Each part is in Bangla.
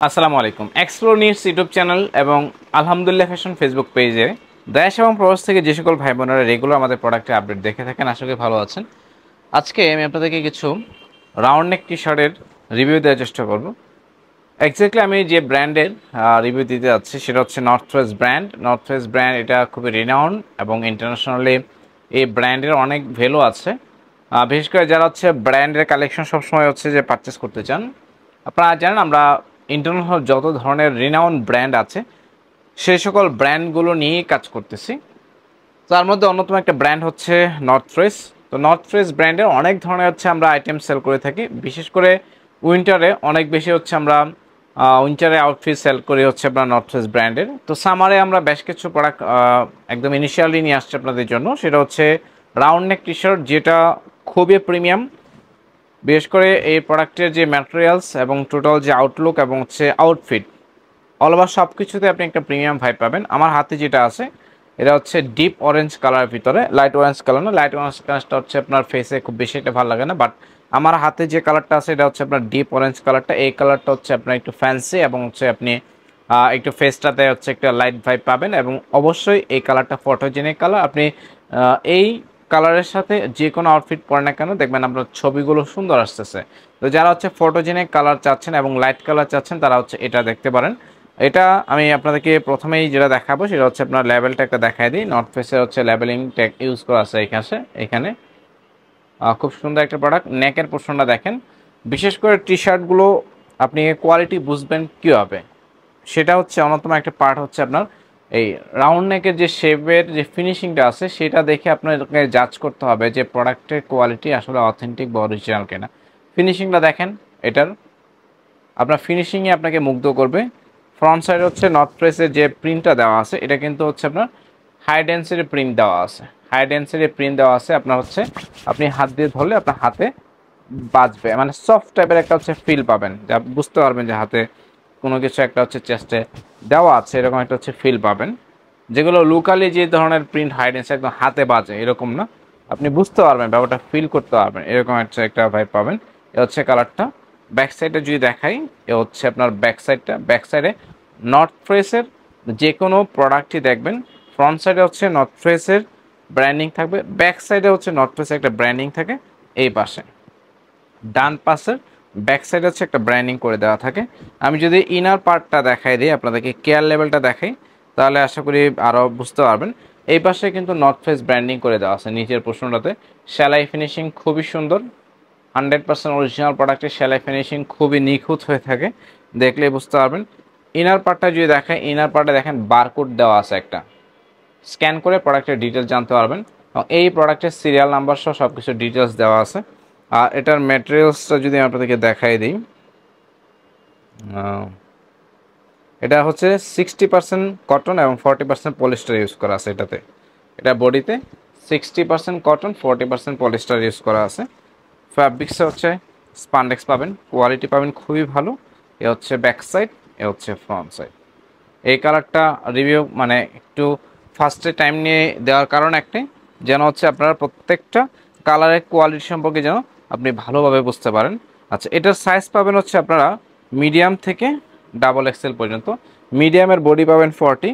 আসসালামু আলাইকুম। এক্সপ্লোর নিউজ ইউটিউব চ্যানেল এবং আলহামদুলিল্লাহ ফ্যাশন ফেসবুক পেজে দেশ এবং প্রবাস থেকে যে সকল ভাই বোনেরা রেগুলার আমাদের প্রোডাক্টের আপডেট দেখে থাকেন, আশা করি ভালো আছেন। আজকে আমি আপনাদেরকে কিছু রাউন্ড নেক টি শার্টের রিভিউ দেওয়ার চেষ্টা করব। এক্স্যাক্টলি আমি যে ব্র্যান্ডের রিভিউ দিতে যাচ্ছি সেটা হচ্ছে north face brand. North face brand এটা খুবই রিনাউন্ড এবং ইন্টারন্যাশনালি এই ব্র্যান্ডের অনেক ভ্যালু আছে। বিশেষ করে যারা হচ্ছে ব্র্যান্ডের কালেকশন সবসময় হচ্ছে যে পারচেস করতে চান, আপনারা জানেন আমরা ইন্টারন্যাশনাল যত ধরনের রিনাউন্ড ব্র্যান্ড আছে সেই সকল ব্র্যান্ডগুলো নিয়েই কাজ করতেছি। তার মধ্যে অন্যতম একটা ব্র্যান্ড হচ্ছে নর্থ ফেস। তো নর্থ ফেস ব্র্যান্ডের অনেক ধরনের হচ্ছে আমরা আইটেম সেল করে থাকি। বিশেষ করে উইন্টারে অনেক বেশি হচ্ছে আমরা উইন্টারে আউটফিট সেল করি হচ্ছে আপনার নর্থ ফেস ব্র্যান্ডের। তো সামারে আমরা বেশ কিছু প্রোডাক্ট একদম ইনিশিয়ালি নিয়ে আসছি আপনাদের জন্য। সেটা হচ্ছে রাউন্ড নেক টি শার্ট, যেটা খুবই প্রিমিয়াম। বিশেষ করে এই প্রোডাক্টের যে ম্যাটেরিয়ালস এবং টোটাল যে আউটলুক এবং হচ্ছে আউটফিট অল ওভার সব কিছুতে আপনি একটা প্রিমিয়াম ভাইব পাবেন। আমার হাতে যেটা আছে এটা হচ্ছে ডিপ অরেঞ্জ কালারের ভিতরে, লাইট অরেঞ্জ কালার না। লাইট অরেঞ্জ কালারটা হচ্ছে আপনার ফেসে খুব বেশি একটা ভালো লাগে না, বাট আমার হাতে যে কালারটা আছে এটা হচ্ছে আপনার ডিপ অরেঞ্জ কালারটা। এই কালারটা হচ্ছে আপনার একটু ফ্যান্সি এবং হচ্ছে আপনি একটু ফেসটাতে হচ্ছে একটা লাইট ভাইব পাবেন এবং অবশ্যই এই কালারটা ফটোজেনিক কালার। আপনি এই কালারের সাথে যে কোনো আউটফিট পরে না কেন দেখবেন আপনার ছবিগুলো সুন্দর আসতেছে। তো যারা হচ্ছে ফটোজেনিক কালার চাচ্ছেন এবং লাইট কালার চাচ্ছেন তারা হচ্ছে এটা দেখতে পারেন। এটা আমি আপনাদেরকে প্রথমেই যেটা দেখাবো সেটা হচ্ছে আপনার লেবেলটা একটা দেখাই দিই। নর্থ ফেসের হচ্ছে লেবেলিং ট্যাগ ইউজ করা আছে এখানে খুব সুন্দর একটা প্রোডাক্ট। নেকের পোর্শনটা দেখেন, বিশেষ করে টি শার্টগুলো আপনি কোয়ালিটি বুঝবেন কীভাবে, সেটা হচ্ছে অন্যতম একটা পার্ট হচ্ছে আপনার এই রাউন্ড নেকের যে শেপের যে ফিনিশিংটা আছে সেটা দেখে আপনাকে জাজ করতে হবে যে প্রোডাক্টের কোয়ালিটি আসলে অথেন্টিক বা অরিজিনাল কিনা। ফিনিশিংটা দেখেন, এটার আপনার ফিনিশিংয়ে আপনাকে মুগ্ধ করবে। ফ্রন্ট সাইড হচ্ছে নর্থ ফেসের যে প্রিন্টটা দেওয়া আছে এটা কিন্তু হচ্ছে আপনার হাই ডেন্সিটি প্রিন্ট দেওয়া আছে। হাই ডেন্সিটি প্রিন্ট দেওয়া আছে আপনার হচ্ছে আপনি হাত দিয়ে ধরলে আপনার হাতে বাজবে, মানে সফট টাইপের একটা হচ্ছে ফিল পাবেন, যা বুঝতে পারবেন যে হাতে কোনো কিছু একটা হচ্ছে চেস্টে দেওয়া আছে, এরকম একটা হচ্ছে ফিল পাবেন। যেগুলো লোকালি যে ধরনের প্রিন্ট হাই ডেন্সি একদম হাতে বাজে এরকম না, আপনি বুঝতে পারবেন ব্যাপারটা, ফিল করতে পারবেন, এরকম একটা ভাইব পাবেন। এ হচ্ছে কালারটা। ব্যাক সাইডে যদি দেখাই, এ হচ্ছে আপনার ব্যাক সাইডটা। ব্যাক সাইডে নর্থ ফেসের যে কোনো প্রোডাক্টই দেখবেন ফ্রন্ট সাইডে হচ্ছে নর্থ ফেসের ব্র্যান্ডিং থাকবে, ব্যাক সাইডে হচ্ছে নর্থ ফেসের একটা ব্র্যান্ডিং থাকে। এই পাশে ডান পাশের ব্যাক সাইডে হচ্ছে একটা ব্র্যান্ডিং করে দেওয়া থাকে। আমি যদি ইনার পার্টটা দেখাই দিই আপনাদেরকে, কেয়ার লেভেলটা দেখাই, তাহলে আশা করি আরও বুঝতে পারবেন। এই পাশে কিন্তু নর্থ ফেস ব্র্যান্ডিং করে দেওয়া আছে নিচের পোর্শনটাতে। সেলাই ফিনিশিং খুবই সুন্দর, 100% অরিজিনাল প্রোডাক্টের সেলাই ফিনিশিং খুবই নিখুঁত হয়ে থাকে, দেখলেই বুঝতে পারবেন। ইনার পার্টটা যদি দেখায়, ইনার পার্টে দেখেন বারকোড দেওয়া আছে একটা, স্ক্যান করে প্রোডাক্টের ডিটেলস জানতে পারবেন এবং এই প্রোডাক্টের সিরিয়াল নাম্বার সহ সব কিছু ডিটেলস দেওয়া আছে। আর এটার ম্যাটেরিয়ালসটা যদি আমি আপনাদেরকে দেখাই দিই, এটা হচ্ছে 60% কটন এবং 40% পলিস্টার ইউজ করা আছে এটাতে। এটা বডিতে 60% কটন 40% পলিস্টার ইউজ করা আছে। ফ্যাব্রিক্সে হচ্ছে স্পান্ডেক্স পাবেন, কোয়ালিটি পাবেন খুবই ভালো। এ হচ্ছে ব্যাক সাইড, এ হচ্ছে ফ্রন্ট সাইড। এই কালারটা রিভিউ মানে একটু ফার্স্টে টাইম নিয়ে দেওয়ার কারণ একটাই, যেন হচ্ছে আপনারা প্রত্যেকটা কালারের কোয়ালিটি সম্পর্কে যেন আপনি ভালোভাবে বুঝতে পারেন। আচ্ছা, এটার সাইজ পাবেন হচ্ছে আপনারা মিডিয়াম থেকে ডাবল এক্সেল পর্যন্ত। মিডিয়ামের বডি পাবেন 40,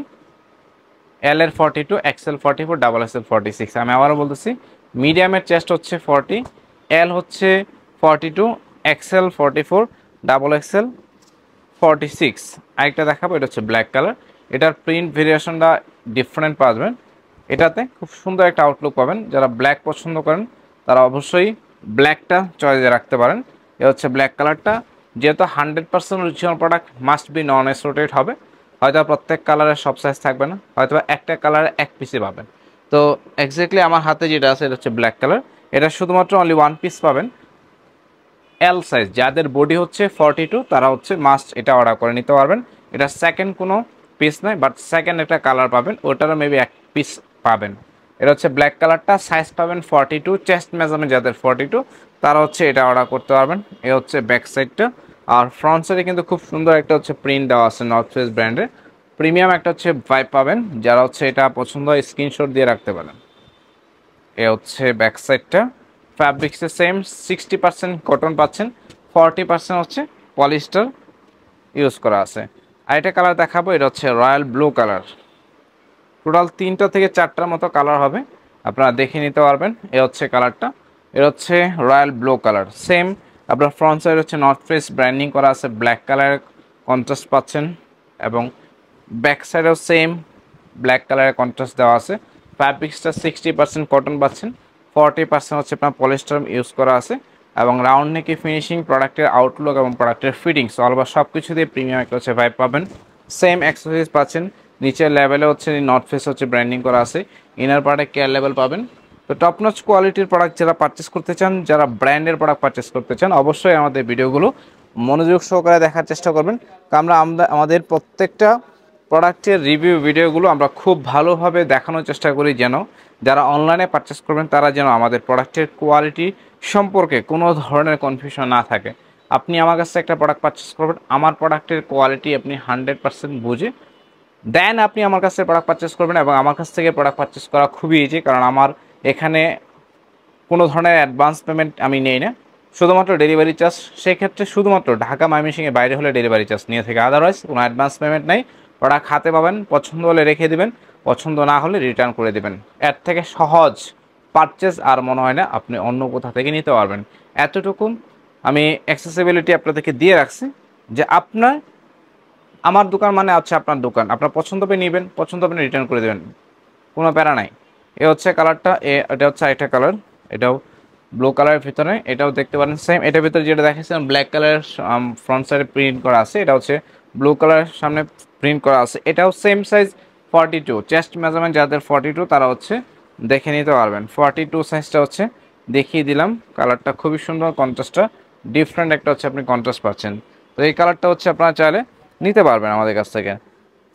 এল এর 42, এক্সেল 44, ডাবল এক্সেল 46। আমি আবারও বলতেছি, মিডিয়ামের চেস্ট হচ্ছে 40, এল হচ্ছে 42, এক্সেল 44, ডাবল এক্সেল 46। আরেকটা দেখাবো, এটা হচ্ছে ব্ল্যাক কালার। এটার প্রিন্ট ভেরিয়েশনটা ডিফারেন্ট পাবেন। এটাতে খুব সুন্দর একটা আউটলুক পাবেন। যারা ব্ল্যাক পছন্দ করেন তারা অবশ্যই ব্ল্যাকটা চয়েসে রাখতে পারেন। এ হচ্ছে ব্ল্যাক কালারটা। যেহেতু 100% original product, must be non assorted হবে। হয়তো প্রত্যেক কালারের সব সাইজ থাকবে না, হয়তো একটা কালারে এক পিসে পাবেন। তো এক্স্যাক্টলি আমার হাতে যেটা আছে এটা হচ্ছে ব্ল্যাক কালার। এটা শুধুমাত্র অনলি ওয়ান পিস পাবেন, এল সাইজ। যাদের বডি হচ্ছে 42 তারা হচ্ছে মাস্ট এটা অর্ডার করে নিতে পারবেন। এটা সেকেন্ড কোনো পিস নয়, বাট সেকেন্ড একটা কালার পাবেন, ওটারও মেবি এক পিস পাবেন। এটা হচ্ছে ব্ল্যাক কালারটা, সাইজ পাবেন 42, চেস্ট মেজারমেন্ট যাদের 42 তারা হচ্ছে এটা অর্ডার করতে পারবেন। এ হচ্ছে ব্যাক সাইডটা। আর ফ্রন্ট সাইডে কিন্তু খুব সুন্দর একটা হচ্ছে প্রিন্ট দেওয়া আছে নর্থ ফেস ব্র্যান্ডের। প্রিমিয়াম একটা হচ্ছে ভাইব পাবেন, যারা হচ্ছে এটা পছন্দ হয় স্ক্রিনশট দিয়ে রাখতে পারেন। এ হচ্ছে ব্যাক সাইডটা। ফ্যাব্রিক্সে সেম 60% কটন পাচ্ছেন, 40% হচ্ছে পলিস্টার ইউজ করা আছে। আরেকটা কালার দেখাবো, এটা হচ্ছে রয়্যাল ব্লু কালার। টোটাল 3টা থেকে 4টার মতো কালার হবে, আপনারা দেখে নিতে পারবেন। এ হচ্ছে কালারটা, এটা হচ্ছে রয়্যাল ব্লু কালার। সেম আপনার ফ্রন্ট সাইড হচ্ছে নর্থ ফেস ব্র্যান্ডিং করা আছে, ব্ল্যাক কালারের কন্ট্রাস্ট পাচ্ছেন, এবং ব্যাক সাইডেও সেম ব্ল্যাক কালারের কন্ট্রাস্ট দেওয়া আছে। ফ্যাব্রিক্সটা 60% কটন পাচ্ছেন, 40% হচ্ছে আপনার পলিস্টার ইউজ করা আছে, এবং রাউন্ড নেকি ফিনিশিং, প্রোডাক্টের আউটলুক এবং প্রোডাক্টের ফিটিংস অলবার সব কিছু দিয়ে প্রিমিয়াম একটা হচ্ছে ভাইব পাবেন। সেম অ্যাক্সেসরিজ পাচ্ছেন, নিচের লেভেলে হচ্ছে নর্থ ফেস হচ্ছে ব্র্যান্ডিং করা আছে, ইনার পার্টে কেয়ার লেভেল পাবেন। তো টপ নচ কোয়ালিটির প্রোডাক্ট যারা পারচেস করতে চান, যারা ব্র্যান্ডের প্রোডাক্ট পারচেস করতে চান, অবশ্যই আমাদের ভিডিওগুলো মনোযোগ সহকারে দেখার চেষ্টা করবেন, কারণ আমরা আমাদের প্রত্যেকটা প্রোডাক্টের রিভিউ ভিডিওগুলো আমরা খুব ভালোভাবে দেখানোর চেষ্টা করি, যেন যারা অনলাইনে পারচেস করবেন তারা যেন আমাদের প্রোডাক্টের কোয়ালিটি সম্পর্কে কোনো ধরনের কনফিউশন না থাকে। আপনি আমার কাছে একটা প্রোডাক্ট পারচেস করবেন, আমার প্রোডাক্টের কোয়ালিটি আপনি 100% বুঝে দেন আপনি আমার কাছে প্রোডাক্ট পারচেস করবেন, এবং আমার কাছ থেকে প্রোডাক্ট পারচেস করা খুবই ইজি, কারণ আমার এখানে কোনো ধরনের অ্যাডভান্স পেমেন্ট আমি নেই না, শুধুমাত্র ডেলিভারি চার্জ। সেক্ষেত্রে শুধুমাত্র ঢাকা ময়মনসিংহের বাইরে হলে ডেলিভারি চার্জ নিয়ে থাকে, আদারওয়াইজ কোনো অ্যাডভান্স পেমেন্ট নেই। প্রোডাক্ট হাতে পাবেন, পছন্দ হলে রেখে দিবেন, পছন্দ না হলে রিটার্ন করে দিবেন। এর থেকে সহজ পারচেস আর মনে হয় না আপনি অন্য কোথা থেকে নিতে পারবেন। এতটুকু আমি অ্যাক্সেসিবিলিটি আপনাদেরকে দিয়ে রাখছি, যে আপনার আমার দোকান মানে হচ্ছে আপনার দোকান, আপনার পছন্দ হবে নেবেন, পছন্দ হবে রিটার্ন করে দেবেন, কোনো প্যারা নাই। এ হচ্ছে কালারটা, এটা হচ্ছে আরেকটা কালার, এটাও ব্লু কালারের ভিতরে, এটাও দেখতে পারেন সেম। এটার ভিতরে যেটা দেখাচ্ছিলাম ব্ল্যাক কালারের ফ্রন্ট সাইডে প্রিন্ট করা আছে, এটা হচ্ছে ব্লু কালারের সামনে প্রিন্ট করা আছে। এটাও সেম সাইজ 42, চেস্ট মেজারমেন্ট যাদের 42 তারা হচ্ছে দেখে নিতে পারবেন। 42 সাইজটা হচ্ছে দেখিয়ে দিলাম। কালারটা খুবই সুন্দর, কন্ট্রাস্টটা ডিফারেন্ট একটা হচ্ছে আপনি কন্ট্রাস্ট পাচ্ছেন। তো এই কালারটা হচ্ছে আপনারা চাইলে নিতে পারবেন আমাদের কাছ থেকে।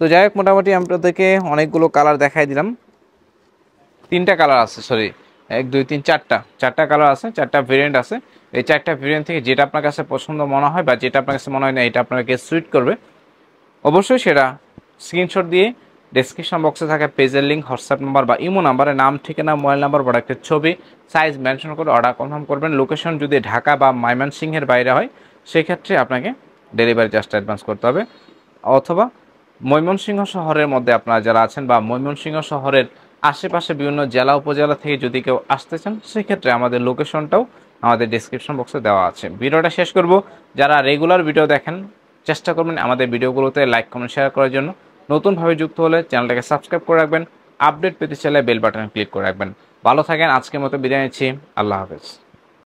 তো যাই হোক, মোটামুটি আপনাদেরকে অনেকগুলো কালার দেখাই দিলাম। 3টা কালার আছে, সরি 1 2 3 4টা কালার আছে, 4টা ভেরিয়েন্ট আছে। এই 4টা ভেরিয়েন্ট থেকে যেটা আপনার কাছে পছন্দ মনে হয়, বা যেটা আপনার কাছে মনে হয় না এটা আপনাকে সুইট করবে, অবশ্যই সেটা স্ক্রিনশট দিয়ে ডেসক্রিপশন বক্সে থাকা পেজের লিঙ্ক, হোয়াটসঅ্যাপ নাম্বার বা ইমো নাম্বারে নাম, ঠিকানা, মোবাইল নাম্বার, প্রোডাক্টের ছবি, সাইজ মেনশন করে অর্ডার কনফার্ম করবেন। লোকেশন যদি ঢাকা বা ময়মনসিংহের বাইরে হয়, সেক্ষেত্রে আপনাকে ডেলিভারি চার্জটা অ্যাডভান্স করতে হবে। অথবা ময়মনসিংহ শহরের মধ্যে আপনারা যারা আছেন, বা ময়মনসিংহ শহরের আশেপাশে বিভিন্ন জেলা উপজেলা থেকে যদি কেউ আসতে চান, সেক্ষেত্রে আমাদের লোকেশনটাও আমাদের ডেসক্রিপশন বক্সে দেওয়া আছে। ভিডিওটা শেষ করব, যারা রেগুলার ভিডিও দেখেন চেষ্টা করবেন আমাদের ভিডিওগুলোতে লাইক কমেন্ট শেয়ার করার জন্য। নতুনভাবে যুক্ত হলে চ্যানেলটাকে সাবস্ক্রাইব করে রাখবেন, আপডেট পেতে চাইলে বেল বাটনে ক্লিক করে রাখবেন। ভালো থাকেন, আজকের মতো বিদায় নিচ্ছি, আল্লাহ হাফেজ।